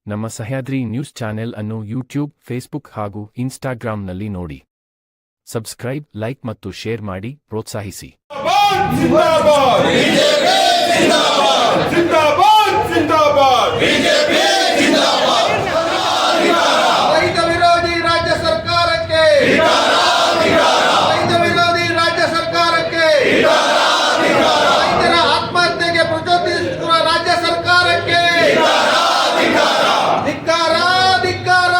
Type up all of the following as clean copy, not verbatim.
ನಮ್ಮ Sahyadri news channel ಅನ್ನು YouTube, Facebook ಹಾಗೂ ಇನ್ಸ್ಟಾಗ್ರಾಂನಲ್ಲಿ ನೋಡಿ. ಸಬ್ಸ್ಕ್ರೈಬ್, ಲೈಕ್ ಮತ್ತು ಶೇರ್ ಮಾಡಿ ಪ್ರೋತ್ಸಾಹಿಸಿ. ರೈತ ವಿರೋಧಿ ರಾಜ್ಯ ಸರ್ಕಾರಕ್ಕೆ, ರೈತ ವಿರೋಧಿ ರಾಜ್ಯ ಸರ್ಕಾರಕ್ಕೆ, ರೈತರ ಆತ್ಮಹತ್ಯೆಗೆ ಪ್ರಚೋದಿಸುವ ರಾಜ್ಯ ಸರ್ಕಾರಕ್ಕೆ ಧಿಕ್ಕಾರ, ಧಿಕ್ಕಾರ,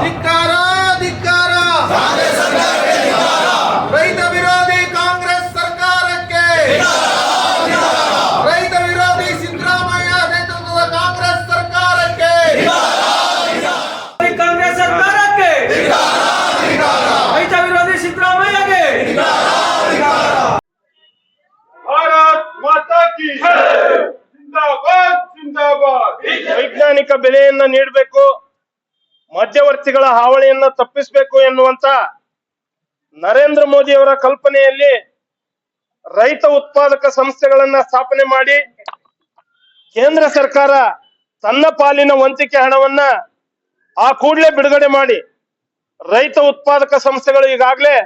ಧಿಕ್ಕಾರ, ಧಿಕ್ಕಾರ. ರೈತ ವಿರೋಧಿ ಕಾಂಗ್ರೆಸ್ ಸರ್ಕಾರಕ್ಕೆ, ರೈತ ವಿರೋಧಿ ಸಿದ್ದರಾಮಯ್ಯ ನೇತೃತ್ವದ ಕಾಂಗ್ರೆಸ್ ಸರ್ಕಾರಕ್ಕೆ, ಕಾಂಗ್ರೆಸ್ ಸರ್ಕಾರಕ್ಕೆ, ರೈತ ವಿರೋಧಿ ಸಿದ್ದರಾಮಯ್ಯಗೆ ಭಾರತ್ ಮಾತಾ ಕಿ ಜಿಂದಾಬಾದ್, ಜಿಂದಾಬಾದ್. ವೈಜ್ಞಾನಿಕ ಬೆಲೆಯನ್ನ ನೀಡಬೇಕು, ಮಧ್ಯವರ್ತಿಗಳ ಹಾವಳಿಯನ್ನ ತಪ್ಪಿಸಬೇಕು ಎನ್ನುವಂತ ನರೇಂದ್ರ ಮೋದಿ ಅವರ ಕಲ್ಪನೆಯಲ್ಲಿ ರೈತ ಉತ್ಪಾದಕ ಸಂಸ್ಥೆಗಳನ್ನ ಸ್ಥಾಪನೆ ಮಾಡಿ ಕೇಂದ್ರ ಸರ್ಕಾರ ತನ್ನ ಪಾಲಿನ ವಂತಿಕೆ ಹಣವನ್ನ ಆ ಕೂಡಲೇ ಬಿಡುಗಡೆ ಮಾಡಿ ರೈತ ಉತ್ಪಾದಕ ಸಂಸ್ಥೆಗಳು ಈಗಾಗಲೇ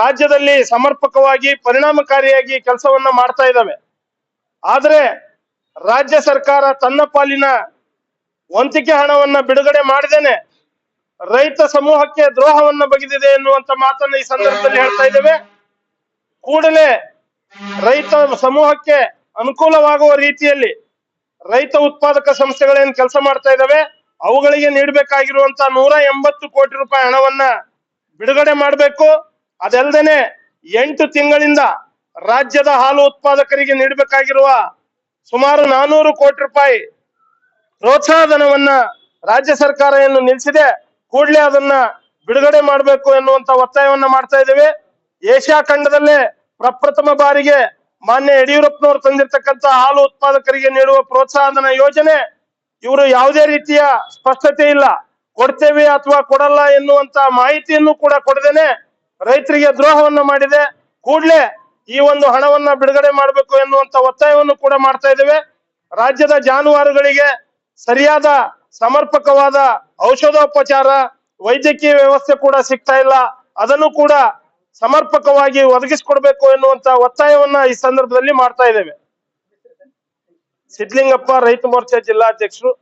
ರಾಜ್ಯದಲ್ಲಿ ಸಮರ್ಪಕವಾಗಿ ಪರಿಣಾಮಕಾರಿಯಾಗಿ ಕೆಲಸವನ್ನ ಮಾಡ್ತಾ ಇದ್ದಾವೆ. ಆದ್ರೆ ರಾಜ್ಯ ಸರ್ಕಾರ ತನ್ನ ಪಾಲಿನ ವಂತಿಕೆ ಹಣವನ್ನ ಬಿಡುಗಡೆ ಮಾಡದೇನೆ ರೈತ ಸಮೂಹಕ್ಕೆ ದ್ರೋಹವನ್ನ ಬಗೆದಿದೆ ಎನ್ನುವಂತ ಮಾತನ್ನ ಈ ಸಂದರ್ಭದಲ್ಲಿ ಹೇಳ್ತಾ ಇದ್ದೇವೆ. ಕೂಡಲೇ ರೈತ ಸಮೂಹಕ್ಕೆ ಅನುಕೂಲವಾಗುವ ರೀತಿಯಲ್ಲಿ ರೈತ ಉತ್ಪಾದಕ ಸಂಸ್ಥೆಗಳೇನು ಕೆಲಸ ಮಾಡ್ತಾ ಇದ್ದಾವೆ ಅವುಗಳಿಗೆ ನೀಡಬೇಕಾಗಿರುವಂತ 180 ಕೋಟಿ ರೂಪಾಯಿ ಹಣವನ್ನ ಬಿಡುಗಡೆ ಮಾಡಬೇಕು. ಅದಲ್ಲದೆ 8 ತಿಂಗಳಿಂದ ರಾಜ್ಯದ ಹಾಲು ಉತ್ಪಾದಕರಿಗೆ ನೀಡಬೇಕಾಗಿರುವ ಸುಮಾರು 400 ಕೋಟಿ ರೂಪಾಯಿ ಪ್ರೋತ್ಸಾಹಧನವನ್ನ ರಾಜ್ಯ ಸರ್ಕಾರ ಏನು ನಿಲ್ಲಿಸಿದೆ, ಕೂಡಲೇ ಅದನ್ನ ಬಿಡುಗಡೆ ಮಾಡಬೇಕು ಎನ್ನುವಂತ ಒತ್ತಾಯವನ್ನ ಮಾಡ್ತಾ ಇದ್ದೇವೆ. ಏಷ್ಯಾ ಖಂಡದಲ್ಲೇ ಪ್ರಪ್ರಥಮ ಬಾರಿಗೆ ಮಾನ್ಯ ಯಡಿಯೂರಪ್ಪನವರು ತಂದಿರತಕ್ಕಂತ ಹಾಲು ಉತ್ಪಾದಕರಿಗೆ ನೀಡುವ ಪ್ರೋತ್ಸಾಹಧನ ಯೋಜನೆ, ಇವರು ಯಾವುದೇ ರೀತಿಯ ಸ್ಪಷ್ಟತೆ ಇಲ್ಲ, ಕೊಡ್ತೇವೆ ಅಥವಾ ಕೊಡಲ್ಲ ಎನ್ನುವಂತ ಮಾಹಿತಿಯನ್ನು ಕೂಡ ಕೊಡದೇನೆ ರೈತರಿಗೆ ದ್ರೋಹವನ್ನ ಮಾಡಿದೆ. ಕೂಡಲೇ ಈ ಒಂದು ಹಣವನ್ನ ಬಿಡುಗಡೆ ಮಾಡಬೇಕು ಎನ್ನುವಂತ ಒತ್ತಾಯವನ್ನು ಕೂಡ ಮಾಡ್ತಾ ಇದ್ದೇವೆ. ರಾಜ್ಯದ ಜಾನುವಾರುಗಳಿಗೆ ಸರಿಯಾದ ಸಮರ್ಪಕವಾದ ಔಷಧೋಪಚಾರ, ವೈದ್ಯಕೀಯ ವ್ಯವಸ್ಥೆ ಕೂಡ ಸಿಗ್ತಾ ಇಲ್ಲ, ಅದನ್ನು ಕೂಡ ಸಮರ್ಪಕವಾಗಿ ಒದಗಿಸಿಕೊಡ್ಬೇಕು ಎನ್ನುವಂತ ಒತ್ತಾಯವನ್ನ ಈ ಸಂದರ್ಭದಲ್ಲಿ ಮಾಡ್ತಾ ಇದ್ದೇವೆ. ಸಿದ್ಲಿಂಗಪ್ಪ, ರೈತ ಮೋರ್ಚಾ ಜಿಲ್ಲಾಧ್ಯಕ್ಷರು.